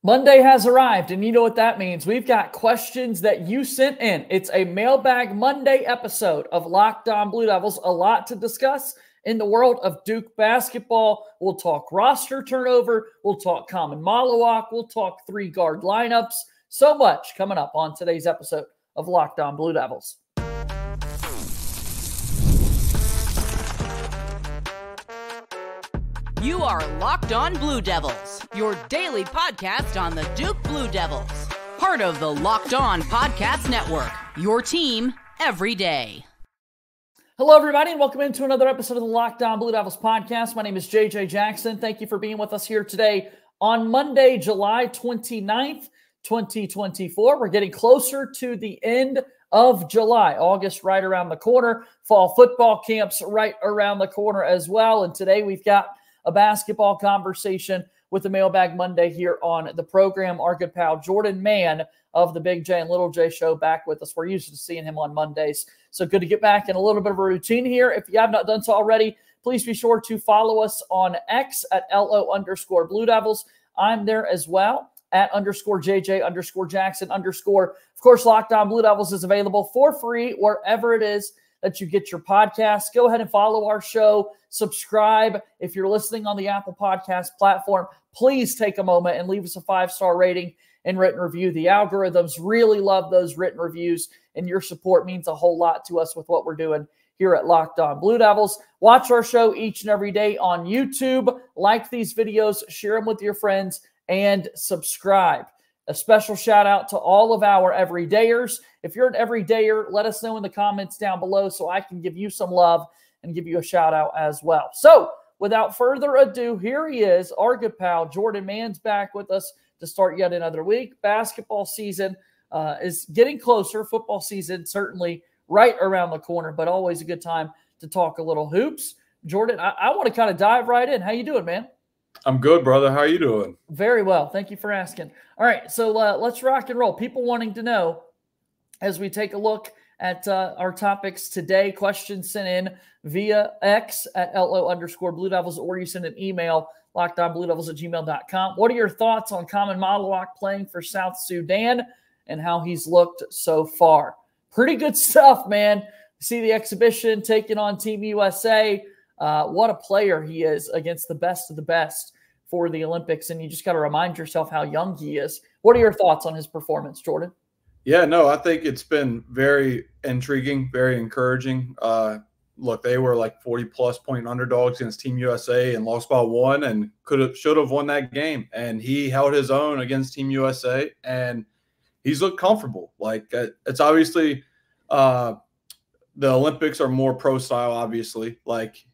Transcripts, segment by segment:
Monday has arrived, and you know what that means. We've got questions that you sent in. It's a Mailbag Monday episode of Locked On Blue Devils. A lot to discuss in the world of Duke basketball. We'll talk roster turnover. We'll talk Khaman Maluach. We'll talk three-guard lineups. So much coming up on today's episode of Locked On Blue Devils. You are Locked On Blue Devils, your daily podcast on the Duke Blue Devils. Part of the Locked On Podcast Network, your team every day. Hello, everybody, and welcome into another episode of the Locked On Blue Devils podcast. My name is JJ Jackson. Thank you for being with us here today on Monday, July 29th, 2024. We're getting closer to the end of July. August right around the corner. Fall football camps right around the corner as well. And today we've got a basketball conversation with the Mailbag Monday here on the program. Our good pal Jordan Mann of the Big J and Little J show back with us. We're used to seeing him on Mondays. So good to get back in a little bit of a routine here. If you have not done so already, please be sure to follow us on X at @LO_Blue Devils. I'm there as well at _JJ_Jackson_. Of course, Locked On Blue Devils is available for free wherever it is that you get your podcasts. Go ahead and follow our show. Subscribe. If you're listening on the Apple Podcast platform, please take a moment and leave us a 5-star rating and written review. The algorithms really love those written reviews, and your support means a whole lot to us with what we're doing here at Locked On Blue Devils. Watch our show each and every day on YouTube. Like these videos, share them with your friends, and subscribe. A special shout out to all of our everydayers. If you're an everydayer, let us know in the comments down below so I can give you some love and give you a shout out as well. So without further ado, here he is, our good pal Jordan Mann's back with us to start yet another week. Basketball season is getting closer. Football season certainly right around the corner, but always a good time to talk a little hoops. Jordan, I want to kind of dive right in. How you doing, man? I'm good, brother. How are you doing? Very well. Thank you for asking. All right, so let's rock and roll. People wanting to know, as we take a look at our topics today, questions sent in via X at @LO_Blue Devils, or you send an email, lockedonbluedevils@gmail.com. What are your thoughts on Khaman Maluach playing for South Sudan and how he's looked so far? Pretty good stuff, man. See the exhibition taking on Team USA. What a player he is against the best of the best for the Olympics. And you just got to remind yourself how young he is. What are your thoughts on his performance, Jordan? Yeah, no, I think it's been very intriguing, very encouraging. Look, they were like 40-plus point underdogs against Team USA and lost by 1 and should have won that game. And he held his own against Team USA, and he's looked comfortable. Like, it's obviously the Olympics are more pro style, obviously.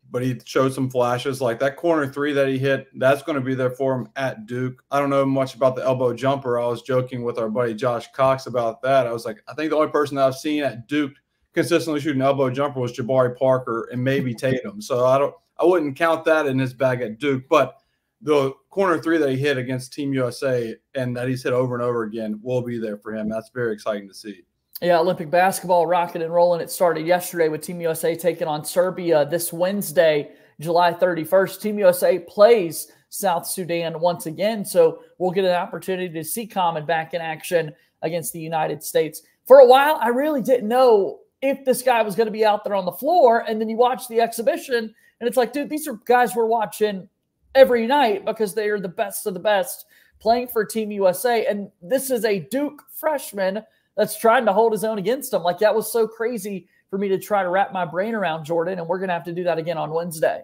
But he showed some flashes. Like that corner 3 that he hit, that's going to be there for him at Duke. I don't know much about the elbow jumper. I was joking with our buddy Josh Cox about that. I was like, I think the only person that I've seen at Duke consistently shooting elbow jumper was Jabari Parker and maybe Tatum. So I wouldn't count that in his bag at Duke. But the corner 3 that he hit against Team USA and that he's hit over and over again will be there for him. That's very exciting to see. Yeah, Olympic basketball rocking and rolling. It started yesterday with Team USA taking on Serbia this Wednesday, July 31st. Team USA plays South Sudan once again, so we'll get an opportunity to see Khaman back in action against the United States. For a while, I really didn't know if this guy was going to be out there on the floor, and then you watch the exhibition, and it's like, dude, these are guys we're watching every night because they are the best of the best playing for Team USA, and this is a Duke freshman that's trying to hold his own against him. Like, that was so crazy for me to try to wrap my brain around, Jordan, and we're going to have to do that again on Wednesday.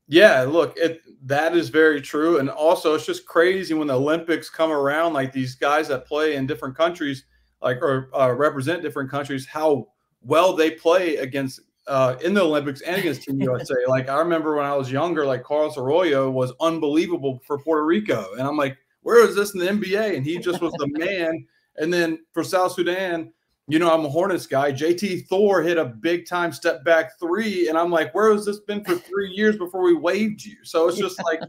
Yeah, look, that is very true. And also, it's just crazy when the Olympics come around, like these guys that play in different countries, or represent different countries, how well they play against in the Olympics and against Team USA. Like, I remember when I was younger, like Carlos Arroyo was unbelievable for Puerto Rico. And I'm like, where is this in the NBA? And he just was the man. And then for South Sudan, you know, I'm a Hornets guy. JT Thor hit a big-time step-back 3, and I'm like, where has this been for 3 years before we waived you? So it's just like,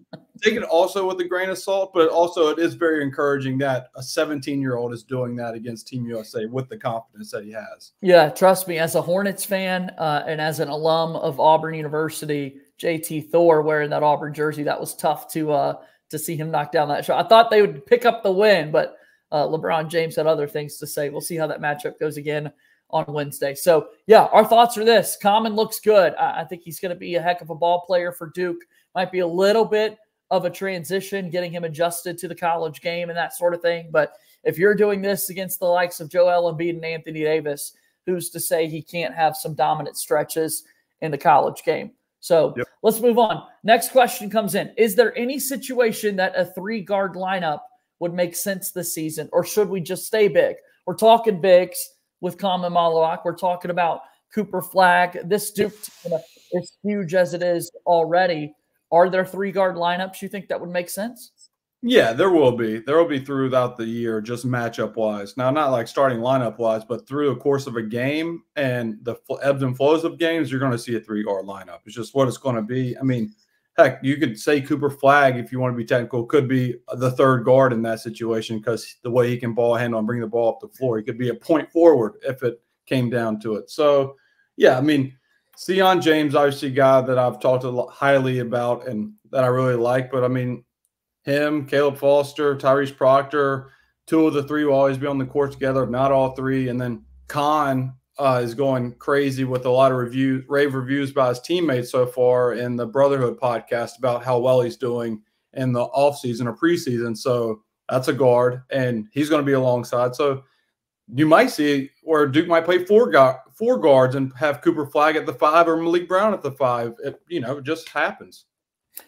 take it also with a grain of salt, but also it is very encouraging that a 17-year-old is doing that against Team USA with the confidence that he has. Yeah, trust me, as a Hornets fan and as an alum of Auburn University, JT Thor wearing that Auburn jersey, that was tough to to see him knock down that shot. I thought they would pick up the win, but LeBron James had other things to say. We'll see how that matchup goes again on Wednesday. So, yeah, our thoughts are this. Khaman looks good. I think he's going to be a heck of a ball player for Duke. Might be a little bit of a transition, getting him adjusted to the college game and that sort of thing. But if you're doing this against the likes of Joel Embiid and Anthony Davis, who's to say he can't have some dominant stretches in the college game? So Let's move on. Next question comes in. Is there any situation that a 3-guard lineup would make sense this season, or should we just stay big? We're talking bigs with Khaman Maluach. We're talking about Cooper Flagg. This Duke team is huge as it is already. Are there 3-guard lineups you think that would make sense? Yeah, there will be. There will be throughout the year, just matchup-wise. Now, not like starting lineup-wise, but through the course of a game and the ebbs and flows of games, you're going to see a 3-guard lineup. It's just what it's going to be. I mean, heck, you could say Cooper Flagg, if you want to be technical, could be the 3rd guard in that situation because the way he can ball handle and bring the ball up the floor. He could be a point forward if it came down to it. So, yeah, I mean, Sion James, obviously a guy that I've talked a lot highly about and that I really like. But, I mean, him, Caleb Foster, Tyrese Proctor, 2 of the 3 will always be on the court together, if not all 3. And then Khan is going crazy with a lot of rave reviews by his teammates so far in the Brotherhood podcast about how well he's doing in the offseason or preseason. So that's a guard, and he's going to be alongside. So you might see where Duke might play 4 guards and have Cooper Flagg at the 5 or Malik Brown at the 5. It just happens.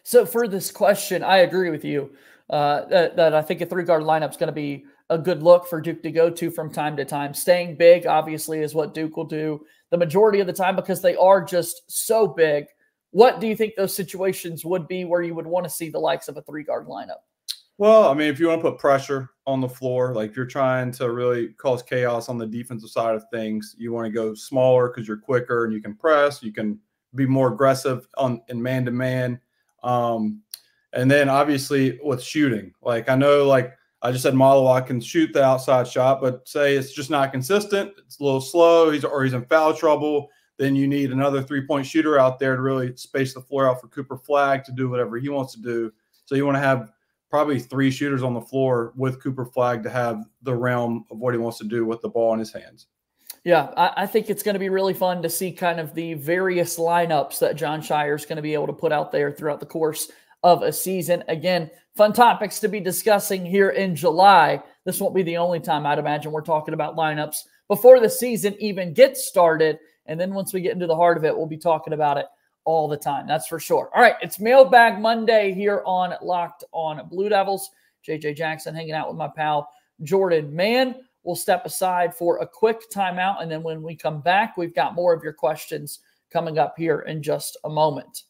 So for this question, I agree with you that I think a 3-guard lineup is going to be a good look for Duke to go to from time to time. Staying big, obviously, is what Duke will do the majority of the time because they are just so big. What do you think those situations would be where you would want to see the likes of a 3-guard lineup? Well, I mean, if you want to put pressure on the floor, like if you're trying to really cause chaos on the defensive side of things, you want to go smaller because you're quicker and you can press. You can be more aggressive in man-to-man. And then obviously with shooting, like I know, like I just said, Maluach can shoot the outside shot, but say it's just not consistent. It's a little slow. He's in foul trouble. Then you need another 3-point shooter out there to really space the floor out for Cooper Flagg to do whatever he wants to do. So you want to have probably 3 shooters on the floor with Cooper Flagg to have the realm of what he wants to do with the ball in his hands. Yeah, I think it's going to be really fun to see kind of the various lineups that John Shire is going to be able to put out there throughout the course of a season. Again, fun topics to be discussing here in July. This won't be the only time I'd imagine we're talking about lineups before the season even gets started. And then once we get into the heart of it, we'll be talking about it all the time. That's for sure. All right, it's Mailbag Monday here on Locked on Blue Devils. JJ Jackson hanging out with my pal Jordan Mann. We'll step aside for a quick timeout, and then when we come back, we've got more of your questions coming up here in just a moment.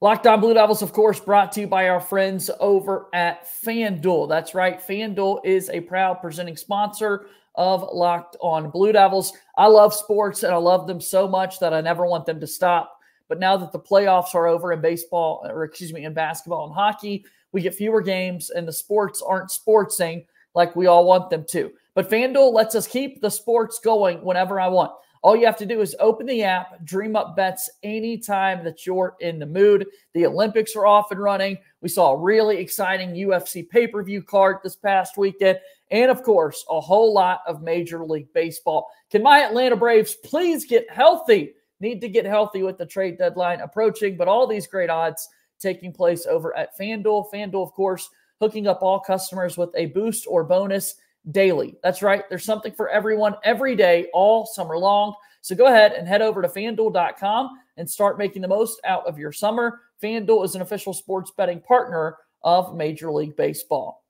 Locked on Blue Devils, of course, brought to you by our friends over at FanDuel. That's right. FanDuel is a proud presenting sponsor of Locked on Blue Devils. I love sports, and I love them so much that I never want them to stop. But now that the playoffs are over in in basketball and hockey, we get fewer games, and the sports aren't sportsing like we all want them to. But FanDuel lets us keep the sports going whenever I want. All you have to do is open the app, dream up bets anytime that you're in the mood. The Olympics are off and running. We saw a really exciting UFC pay-per-view card this past weekend. And, of course, a whole lot of Major League Baseball. Can my Atlanta Braves please get healthy? Need to get healthy with the trade deadline approaching. But all these great odds taking place over at FanDuel. FanDuel, of course, hooking up all customers with a boost or bonus daily. That's right. There's something for everyone every day, all summer long. So go ahead and head over to FanDuel.com and start making the most out of your summer. FanDuel is an official sports betting partner of Major League Baseball.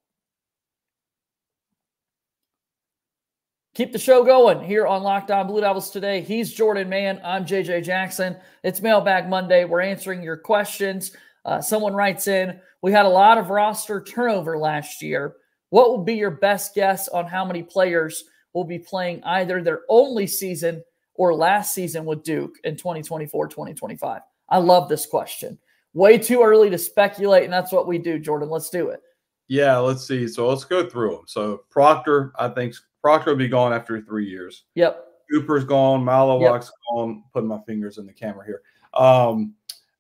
Keep the show going here on Locked On Blue Devils today. He's Jordan Mann. I'm JJ Jackson. It's Mailbag Monday. We're answering your questions. Someone writes in, we had a lot of roster turnover last year. What will be your best guess on how many players will be playing either their only season or last season with Duke in 2024-2025? I love this question. Way too early to speculate, and that's what we do, Jordan. Let's do it. Yeah, let's see. So let's go through them. So Proctor, I think Proctor will be gone after 3 years. Yep. Cooper's gone. Maluach's gone. Putting my fingers in the camera here.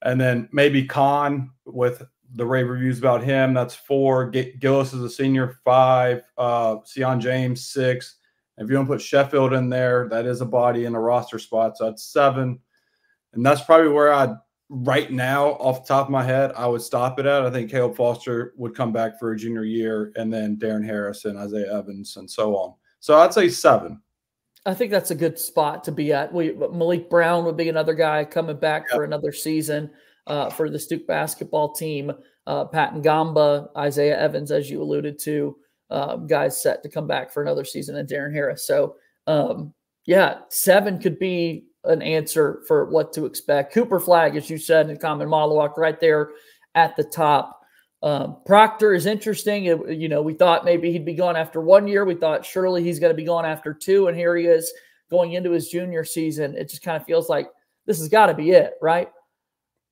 And then maybe Khan with the rave reviews about him. That's 4. Gillis is a senior, 5. Sion James, 6. If you don't put Sheffield in there, that is a body in the roster spot. So that's 7. And that's probably where right now, off the top of my head, I would stop it at. I think Caleb Foster would come back for a junior year, and then Darren Harris and Isaiah Evans and so on. So I'd say 7. I think that's a good spot to be at. Malik Brown would be another guy coming back for another season for the Duke basketball team. Pat Ngamba, Isaiah Evans, as you alluded to, guys set to come back for another season, and Darren Harris. So, 7 could be an answer for what to expect. Cooper Flagg, as you said, and Khaman Maluach right there at the top. Proctor is interesting. We thought maybe he'd be gone after 1 year. We thought surely he's going to be gone after 2, and here he is going into his junior season. It just kind of feels like this has got to be it, right?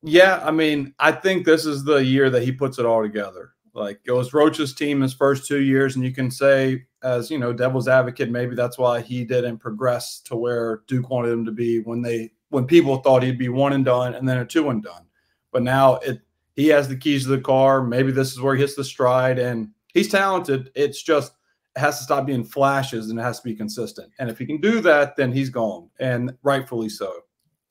Yeah, I mean, I think this is the year that he puts it all together. Like, it was Roach's team his first 2 years, and you can say, as devil's advocate, maybe that's why he didn't progress to where Duke wanted him to be when people thought he'd be 1 and done and then a 2 and done. But now he has the keys to the car. Maybe this is where he hits the stride, and he's talented. It's just it has to stop being flashes, and it has to be consistent. And if he can do that, then he's gone, and rightfully so.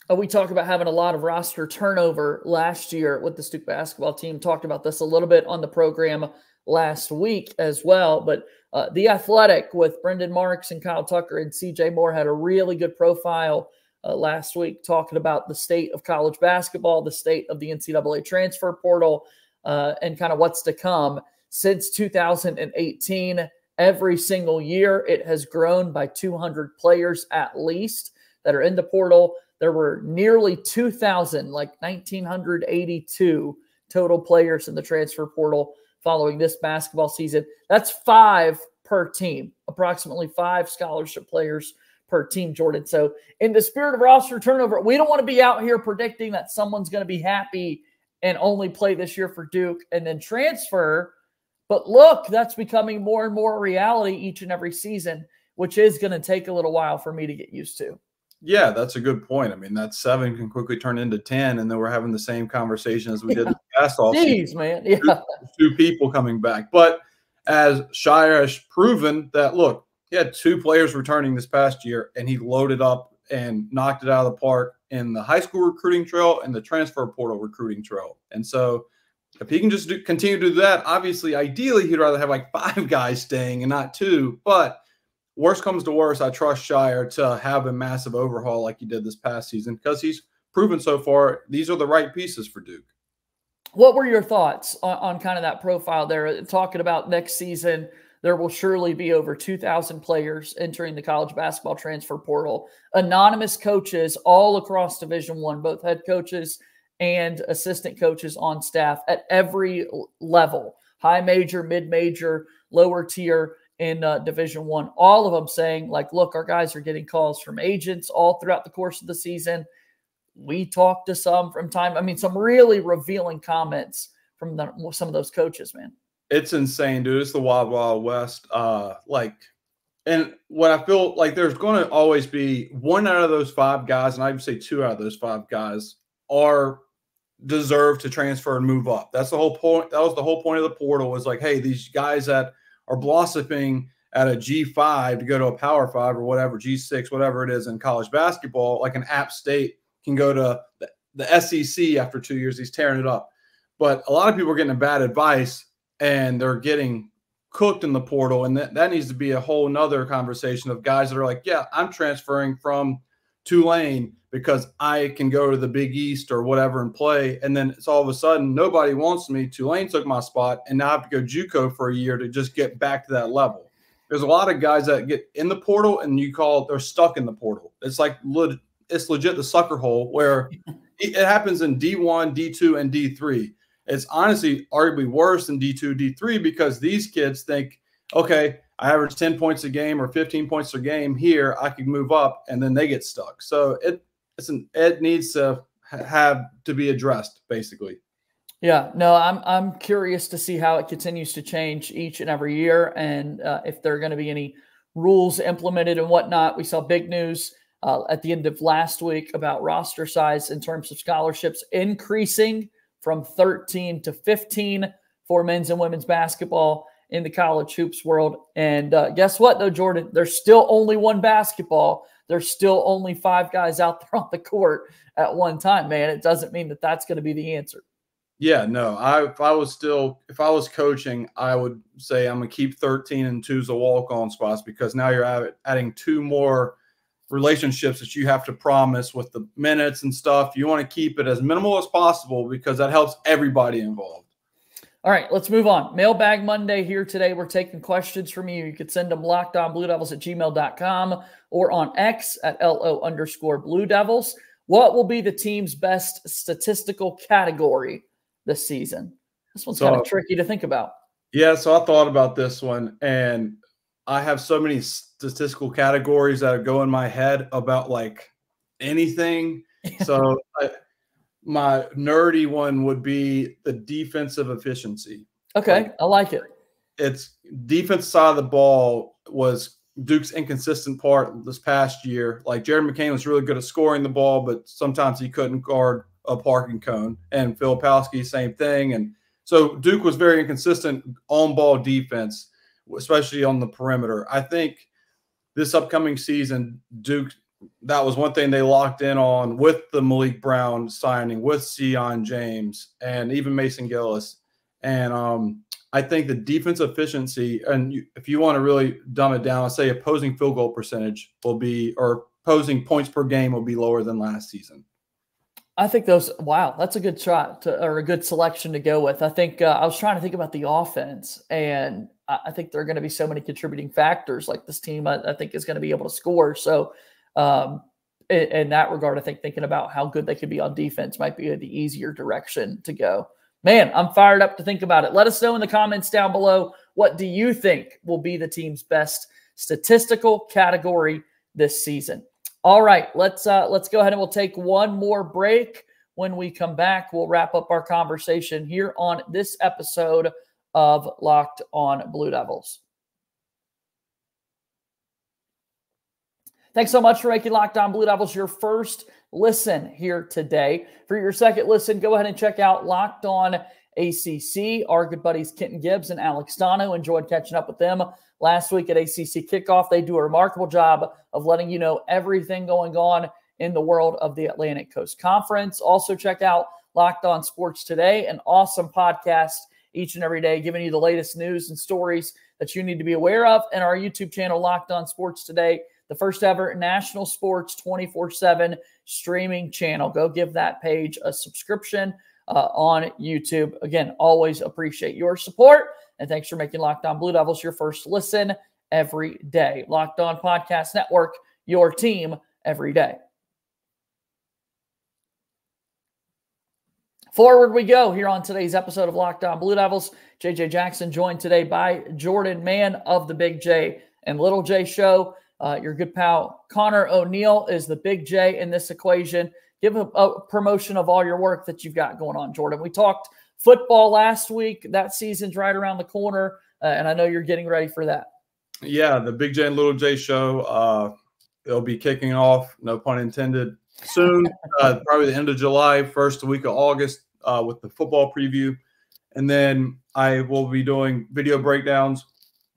We talked about having a lot of roster turnover last year with the Duke basketball team. Talked about this a little bit on the program last week as well. But The Athletic with Brendan Marks and Kyle Tucker and CJ Moore had a really good profile last week talking about the state of college basketball, the state of the NCAA transfer portal, and kind of what's to come. Since 2018, every single year, it has grown by 200 players at least that are in the portal. There were nearly 2,000, like 1,982 total players in the transfer portal following this basketball season. That's 5 per team, approximately 5 scholarship players per team, Jordan. So in the spirit of roster turnover, we don't want to be out here predicting that someone's going to be happy and only play this year for Duke and then transfer. But look, that's becoming more and more reality each and every season, which is going to take a little while for me to get used to. Yeah, that's a good point. I mean, that 7 can quickly turn into 10, and then we're having the same conversation as we did in the past all season. Man. Yeah. Two people coming back. But as Shire has proven that, look, he had 2 players returning this past year, and he loaded up and knocked it out of the park in the high school recruiting trail and the transfer portal recruiting trail. And so if he can just continue to do that, obviously, ideally, he'd rather have like 5 guys staying and not 2. But worst comes to worst, I trust Shire to have a massive overhaul like he did this past season because he's proven so far these are the right pieces for Duke. What were your thoughts on kind of that profile there? Talking about next season, there will surely be over 2,000 players entering the college basketball transfer portal. Anonymous coaches all across Division I, both head coaches and assistant coaches on staff at every level, high major, mid-major, lower tier, in Division I, all of them saying, like, look, our guys are getting calls from agents all throughout the course of the season. We talked to some from time. I mean, some really revealing comments from some of those coaches, man. It's insane, dude. It's the Wild Wild West. And what I feel like there's going to always be 1 out of those 5 guys, and I would say 2 out of those 5 guys deserve to transfer and move up. That's the whole point. That was the whole point of the portal was like, hey, these guys that are blossoming at a G5 to go to a Power 5 or whatever, G6, whatever it is in college basketball, like an App State can go to the SEC after 2 years. He's tearing it up. But a lot of people are getting bad advice, and they're getting cooked in the portal, and that needs to be a whole nother conversation of guys that are like, yeah, I'm transferring from Tulane because I can go to the Big East or whatever and play. And then it's all of a sudden nobody wants me. Tulane took my spot, and now I have to go JUCO for a year to just get back to that level. There's a lot of guys that get in the portal, and they're stuck in the portal. It's like it's legit the sucker hole where it happens in D1, D2, and D3. It's honestly arguably worse than D2, D3 because these kids think, okay, I average 10 points a game or 15 points a game here, I could move up, and then they get stuck. So it needs to have to be addressed, basically. Yeah, no, I'm curious to see how it continues to change each and every year, and if there are going to be any rules implemented and whatnot. We saw big news at the end of last week about roster size in terms of scholarships increasing from 13 to 15 for men's and women's basketball in the college hoops world. And guess what, though, Jordan? There's still only one basketball. There's still only 5 guys out there on the court at one time, man. It doesn't mean that that's going to be the answer. Yeah, no. If I was coaching, I would say I'm going to keep 13 and 2 as a walk-on spots, because now you're adding 2 more relationships that you have to promise with the minutes and stuff. You want to keep it as minimal as possible because that helps everybody involved. All right, let's move on. Mailbag Monday here today. We're taking questions from you. You could send them lockedonbluedevils@gmail.com or on X at @LO_Blue Devils. What will be the team's best statistical category this season? This one's kind of tricky to think about. Yeah, so I thought about this one, and I have so many statistical categories that go in my head about like anything. So my nerdy one would be the defensive efficiency. Okay, like, I like it. It's defense side of the ball was Duke's inconsistent part this past year. Like Jared McCain was really good at scoring the ball, but sometimes he couldn't guard a parking cone. And Filipowski, same thing. And so Duke was very inconsistent on-ball defense, especially on the perimeter. I think this upcoming season, Duke, that was one thing they locked in on with the Malik Brown signing, with Sion James, and even Mason Gillis. And I think the defense efficiency, and if you want to really dumb it down, I'd say opposing field goal percentage will be, or opposing points per game will be lower than last season. I think wow, that's a good shot or a good selection to go with. I think I was trying to think about the offense, and I think there are going to be so many contributing factors. Like this team, I think is going to be able to score. So in that regard, I think thinking about how good they could be on defense might be the easier direction to go. Man, I'm fired up to think about it. Let us know in the comments down below, what do you think will be the team's best statistical category this season? All right, let's go ahead and we'll take one more break. When we come back, we'll wrap up our conversation here on this episode of Locked on Blue Devils. Thanks so much for making Locked on Blue Devils your first listen here today. For your second listen, go ahead and check out Locked on ACC. Our good buddies Kenton Gibbs and Alex Stano. Enjoyed catching up with them last week at ACC Kickoff. They do a remarkable job of letting you know everything going on in the world of the Atlantic Coast Conference. Also check out Locked on Sports Today, an awesome podcast each and every day, giving you the latest news and stories that you need to be aware of. And our YouTube channel, Locked on Sports Today, the first ever national sports 24/7 streaming channel. Go give that page a subscription on YouTube. Again, always appreciate your support. And thanks for making Locked on Blue Devils your first listen every day. Locked on Podcast Network, your team every day. Forward we go here on today's episode of Locked on Blue Devils. JJ Jackson joined today by Jordan Mann of the Big J and Little J Show. Your good pal Connor O'Neill is the Big J in this equation. Give a promotion of all your work that you've got going on, Jordan. We talked football last week. That season's right around the corner, and I know you're getting ready for that. Yeah, the Big J and Little J Show. It'll be kicking off, no pun intended, soon. Probably the end of July, first week of August, with the football preview. And then I will be doing video breakdowns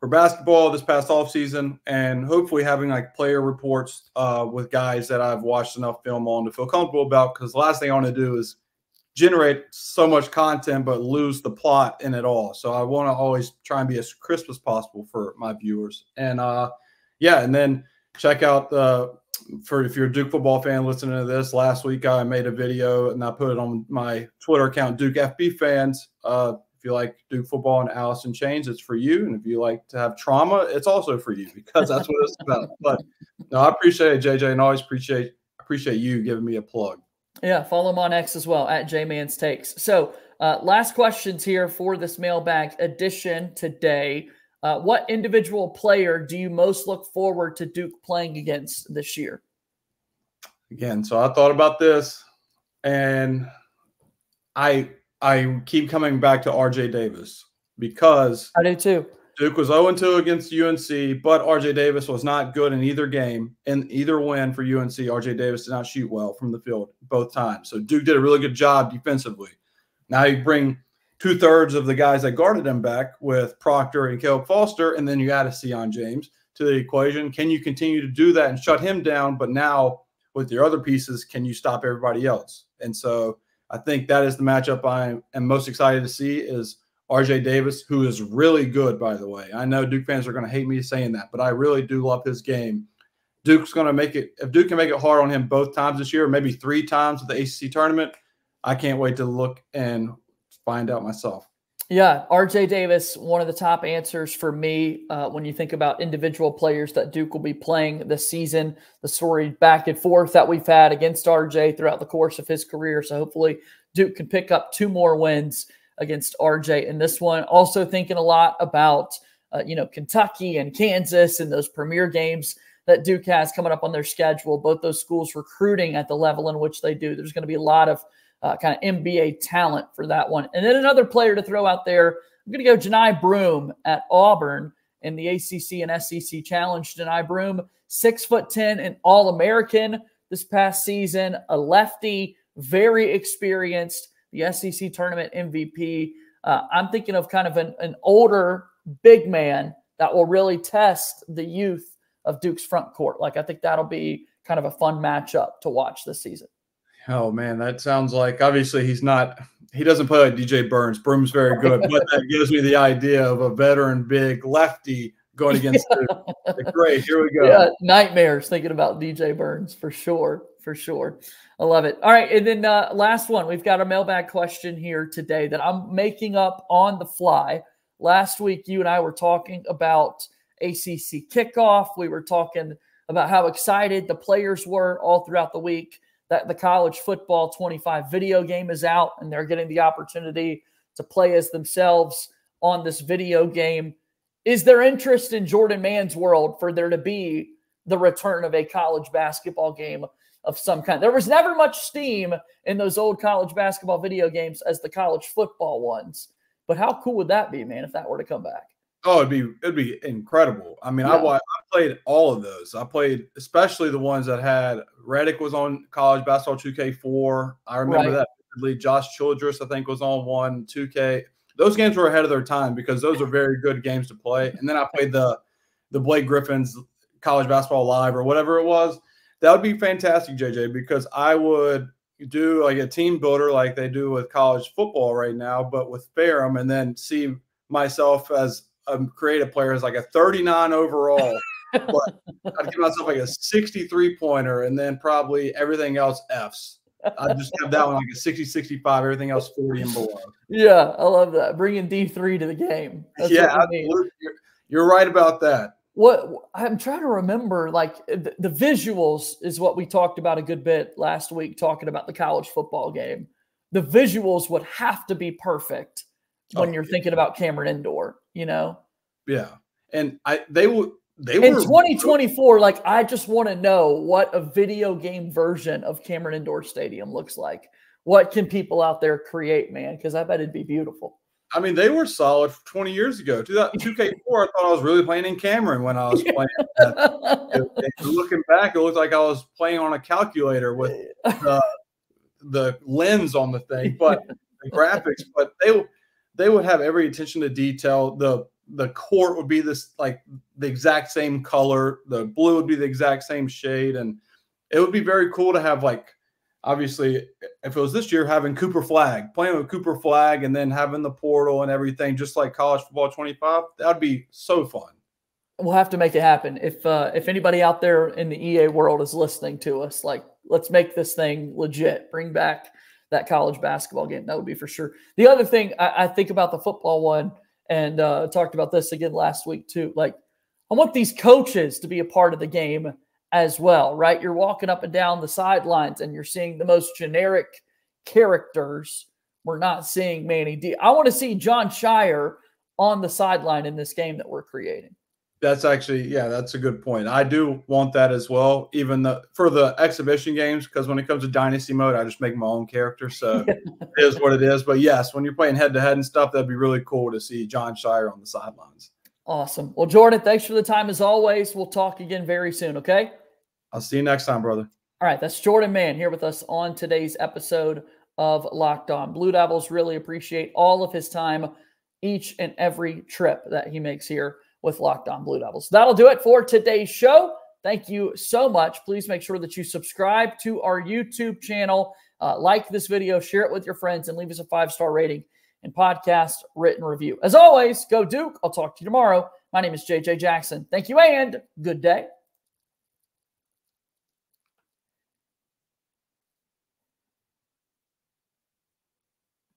for basketball this past offseason, and hopefully having like player reports with guys that I've watched enough film on to feel comfortable about, because the last thing I want to do is generate so much content but lose the plot in it all. So I want to always try and be as crisp as possible for my viewers. And yeah, and then check out for if you're a Duke football fan listening to this, last week I made a video and I put it on my Twitter account, Duke FB Fans. If you like Duke football and Alice in Chains, it's for you. And if you like to have trauma, it's also for you, because that's what it's about. But no, I appreciate it, JJ, and always appreciate you giving me a plug. Yeah, follow him on X as well, at JMans Takes. So last questions here for this mailbag edition today. What individual player do you most look forward to Duke playing against this year? Again, so I thought about this, and I keep coming back to RJ Davis, because I do too. Duke was 0-2 against UNC, but RJ Davis was not good in either game. In either win for UNC, RJ Davis did not shoot well from the field both times. So Duke did a really good job defensively. Now you bring 2/3 of the guys that guarded him back with Proctor and Caleb Foster, and then you add a Sion James to the equation. Can you continue to do that and shut him down? But now with your other pieces, can you stop everybody else? And so I think that is the matchup I am most excited to see is RJ Davis, who is really good, by the way. I know Duke fans are going to hate me saying that, but I really do love his game. Duke's going to make it – if Duke can make it hard on him both times this year, maybe 3 times at the ACC tournament, I can't wait to look and find out myself. Yeah, RJ Davis, one of the top answers for me when you think about individual players that Duke will be playing this season, the story back and forth that we've had against RJ throughout the course of his career. So hopefully Duke can pick up 2 more wins against RJ in this one. Also thinking a lot about, Kentucky and Kansas and those premier games that Duke has coming up on their schedule. Both those schools recruiting at the level in which they do. There's going to be a lot of kind of NBA talent for that one. And then another player to throw out there, I'm going to go Janai Broome at Auburn in the ACC and SEC Challenge. Janai Broome, 6'10" and All-American this past season, a lefty, very experienced, the SEC tournament MVP. I'm thinking of kind of an older big man that will really test the youth of Duke's front court. Like, I think that'll be kind of a fun matchup to watch this season. Oh, man, that sounds like – obviously he doesn't play like DJ Burns. Broome's very good, but that gives me the idea of a veteran big lefty going against Duke. Great, here we go. Yeah, nightmares thinking about DJ Burns for sure. For sure. I love it. All right. And then last one, we've got a mailbag question here today that I'm making up on the fly. Last week, you and I were talking about ACC kickoff. We were talking about how excited the players were all throughout the week that the college football 25 video game is out and they're getting the opportunity to play as themselves on this video game. Is there interest in Jordan Mann's world for there to be the return of a college basketball game of some kind? There was never much steam in those old college basketball video games as the college football ones. But how cool would that be, man, if that were to come back? Oh, it'd be incredible. I mean, yeah. I played all of those. I played especially the ones that had Reddick was on college basketball 2K4. I remember that. Josh Childress, I think, was on 2K. Those games were ahead of their time because those are very good games to play. And then I played the Blake Griffin's College Basketball Live or whatever it was. That would be fantastic, JJ, because I would do like a team builder like they do with college football right now, but with Ferrum, and then see myself as a creative player as like a 39 overall. But I'd give myself like a 63-pointer and then probably everything else Fs. I just have that one like a 60, 65, everything else 40 and below. Yeah, I love that. Bringing D3 to the game. That's you're right about that. What I'm trying to remember, like the visuals is what we talked about a good bit last week, talking about the college football game. The visuals would have to be perfect when you're thinking about Cameron Indoor, Yeah. And they were in 2024, like I just want to know what a video game version of Cameron Indoor Stadium looks like. What can people out there create, man? Because I bet it'd be beautiful. I mean, they were solid 20 years ago. 2K4, I thought I was really playing in Cameron when I was playing. Looking back, it looked like I was playing on a calculator with the lens on the thing, but the graphics. But they would have every attention to detail. The court would be this like the exact same color. The blue would be the exact same shade, and it would be very cool to have like. Obviously, if it was this year, having Cooper Flag, playing with Cooper Flag and then having the portal and everything, just like college football 25, that would be so fun. We'll have to make it happen. If anybody out there in the EA world is listening to us, like, let's make this thing legit. Bring back that college basketball game. That would be for sure. The other thing I think about the football one, and talked about this again last week too, like I want these coaches to be a part of the game as well, right? You're walking up and down the sidelines and you're seeing the most generic characters. We're not seeing Manny D. I want to see John Shire on the sideline in this game that we're creating. That's actually, that's a good point. I do want that as well, even for the exhibition games, because when it comes to Dynasty mode, I just make my own character. So it is what it is. But yes, when you're playing head-to-head and stuff, that'd be really cool to see John Shire on the sidelines. Awesome. Well, Jordan, thanks for the time as always. We'll talk again very soon, okay? I'll see you next time, brother. All right, that's Jordan Mann here with us on today's episode of Locked On Blue Devils. Really appreciate all of his time each and every trip that he makes here with Locked On Blue Devils. That'll do it for today's show. Thank you so much. Please make sure that you subscribe to our YouTube channel, like this video, share it with your friends, and leave us a 5-star rating and podcast written review. As always, go Duke. I'll talk to you tomorrow. My name is JJ Jackson. Thank you and good day.